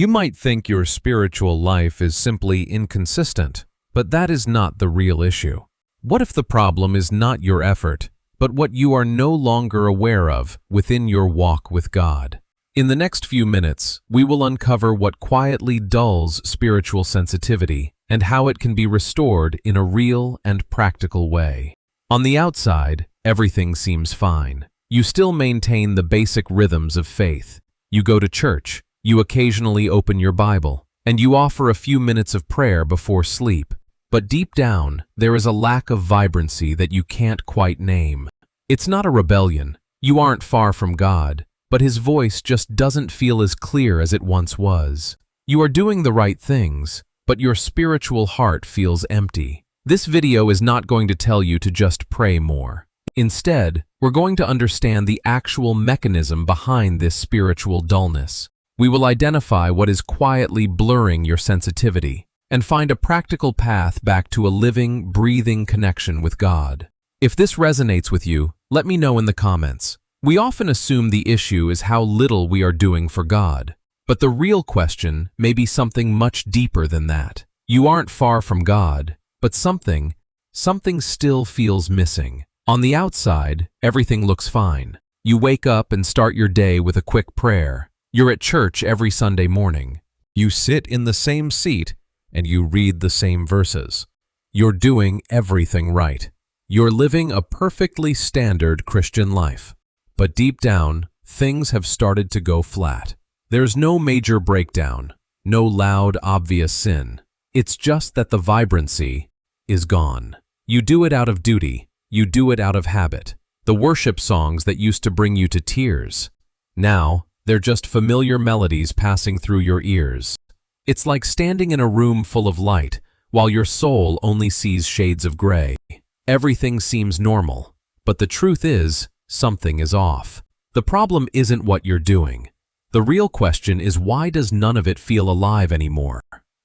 You might think your spiritual life is simply inconsistent, but that is not the real issue. What if the problem is not your effort, but what you are no longer aware of within your walk with God? In the next few minutes, we will uncover what quietly dulls spiritual sensitivity and how it can be restored in a real and practical way. On the outside, everything seems fine. You still maintain the basic rhythms of faith. You go to church, you occasionally open your Bible, and you offer a few minutes of prayer before sleep. But deep down, there is a lack of vibrancy that you can't quite name. It's not a rebellion. You aren't far from God, but His voice just doesn't feel as clear as it once was. You are doing the right things, but your spiritual heart feels empty. This video is not going to tell you to just pray more. Instead, we're going to understand the actual mechanism behind this spiritual dullness. We will identify what is quietly blurring your sensitivity and find a practical path back to a living, breathing connection with God. If this resonates with you, let me know in the comments. We often assume the issue is how little we are doing for God, but the real question may be something much deeper than that. You aren't far from God, but something still feels missing. On the outside, everything looks fine. You wake up and start your day with a quick prayer. You're at church every Sunday morning. You sit in the same seat and you read the same verses. You're doing everything right. You're living a perfectly standard Christian life. But deep down, things have started to go flat. There's no major breakdown, no loud, obvious sin. It's just that the vibrancy is gone. You do it out of duty. You do it out of habit. The worship songs that used to bring you to tears. Now, they're just familiar melodies passing through your ears. It's like standing in a room full of light, while your soul only sees shades of gray. Everything seems normal, but the truth is, something is off. The problem isn't what you're doing. The real question is, why does none of it feel alive anymore?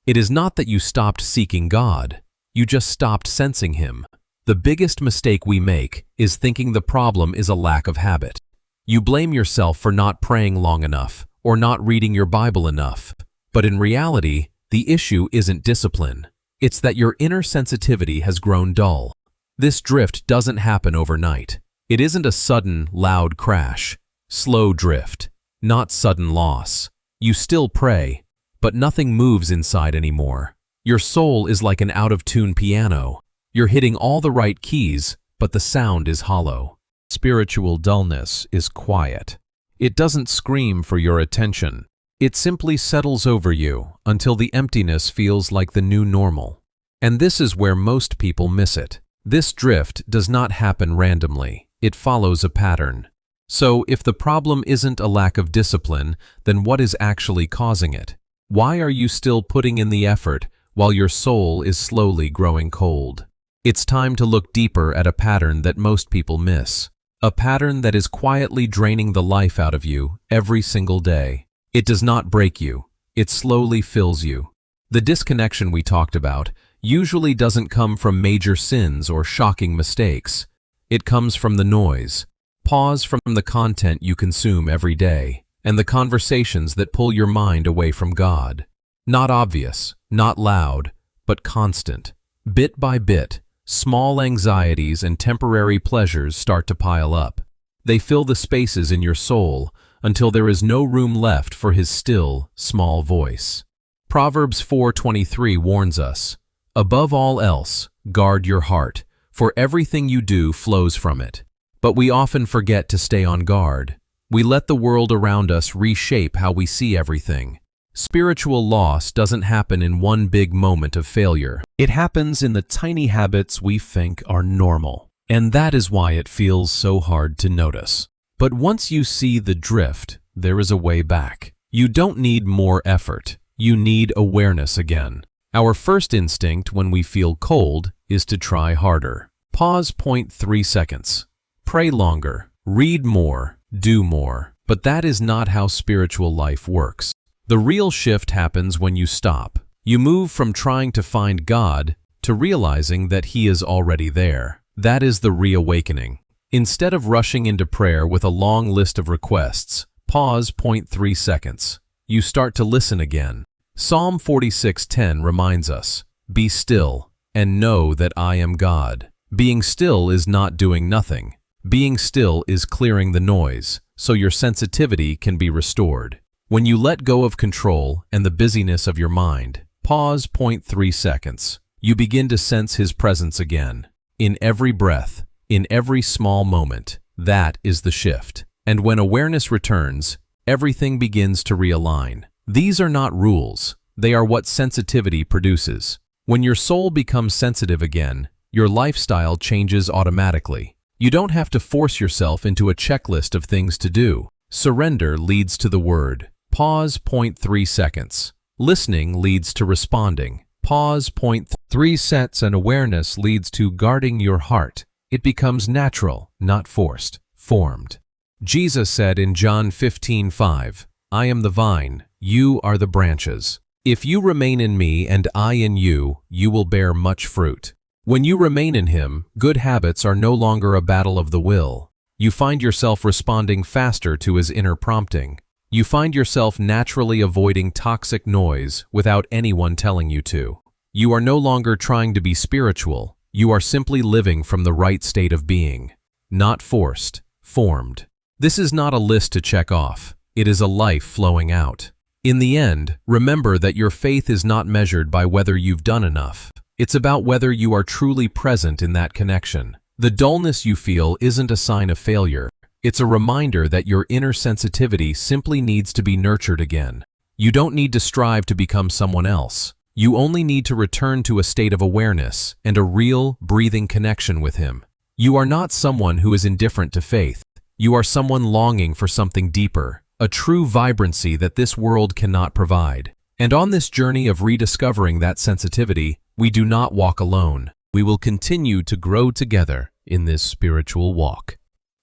It is not that you stopped seeking God, you just stopped sensing Him. The biggest mistake we make is thinking the problem is a lack of habit. You blame yourself for not praying long enough or not reading your Bible enough. But in reality, the issue isn't discipline. It's that your inner sensitivity has grown dull. This drift doesn't happen overnight. It isn't a sudden, loud crash. Slow drift, not sudden loss. You still pray, but nothing moves inside anymore. Your soul is like an out-of-tune piano. You're hitting all the right keys, but the sound is hollow. Spiritual dullness is quiet. It doesn't scream for your attention. It simply settles over you until the emptiness feels like the new normal. And this is where most people miss it. This drift does not happen randomly. It follows a pattern. So if the problem isn't a lack of discipline, then what is actually causing it? Why are you still putting in the effort while your soul is slowly growing cold? It's time to look deeper at a pattern that most people miss. A pattern that is quietly draining the life out of you every single day. It does not break you. It slowly fills you. The disconnection we talked about usually doesn't come from major sins or shocking mistakes. It comes from the noise. Pause from the content you consume every day and the conversations that pull your mind away from God. Not obvious, not loud, but constant. Bit by bit, small anxieties and temporary pleasures start to pile up. They fill the spaces in your soul until there is no room left for His still, small voice. Proverbs 4:23 warns us, "Above all else, guard your heart, for everything you do flows from it." But we often forget to stay on guard. We let the world around us reshape how we see everything. Spiritual loss doesn't happen in one big moment of failure. It happens in the tiny habits we think are normal. And that is why it feels so hard to notice. But once you see the drift, there is a way back. You don't need more effort. You need awareness again. Our first instinct when we feel cold is to try harder. Pause 0.3 seconds. Pray longer. Read more. Do more. But that is not how spiritual life works. The real shift happens when you stop. You move from trying to find God to realizing that He is already there. That is the reawakening. Instead of rushing into prayer with a long list of requests, pause 0.3 seconds. you start to listen again. Psalm 46:10 reminds us, "Be still and know that I am God." Being still is not doing nothing. Being still is clearing the noise, so your sensitivity can be restored. When you let go of control and the busyness of your mind, pause 0.3 seconds. You begin to sense His presence again. In every breath, in every small moment, that is the shift. And when awareness returns, everything begins to realign. These are not rules. They are what sensitivity produces. When your soul becomes sensitive again, your lifestyle changes automatically. You don't have to force yourself into a checklist of things to do. Surrender leads to the word. Pause 0.3 seconds. Listening leads to responding. Pause 0.3 sets, and awareness leads to guarding your heart. It becomes natural, not forced, formed. Jesus said in John 15:5, "I am the vine, you are the branches. If you remain in me and I in you, you will bear much fruit." When you remain in Him, good habits are no longer a battle of the will. You find yourself responding faster to His inner prompting. You find yourself naturally avoiding toxic noise without anyone telling you to. You are no longer trying to be spiritual. You are simply living from the right state of being. Not forced, formed. This is not a list to check off. It is a life flowing out. In the end, remember that your faith is not measured by whether you've done enough. It's about whether you are truly present in that connection. The dullness you feel isn't a sign of failure. It's a reminder that your inner sensitivity simply needs to be nurtured again. You don't need to strive to become someone else. You only need to return to a state of awareness and a real, breathing connection with Him. You are not someone who is indifferent to faith. You are someone longing for something deeper, a true vibrancy that this world cannot provide. And on this journey of rediscovering that sensitivity, we do not walk alone. We will continue to grow together in this spiritual walk.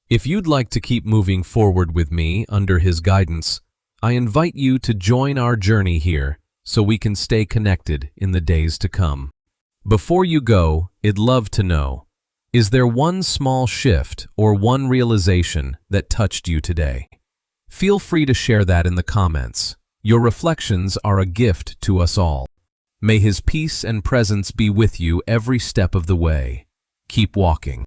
If you'd like to keep moving forward with me under His guidance, I invite you to join our journey here so we can stay connected in the days to come. Before you go, I'd love to know, is there one small shift or one realization that touched you today? Feel free to share that in the comments. Your reflections are a gift to us all. May His peace and presence be with you every step of the way. Keep walking.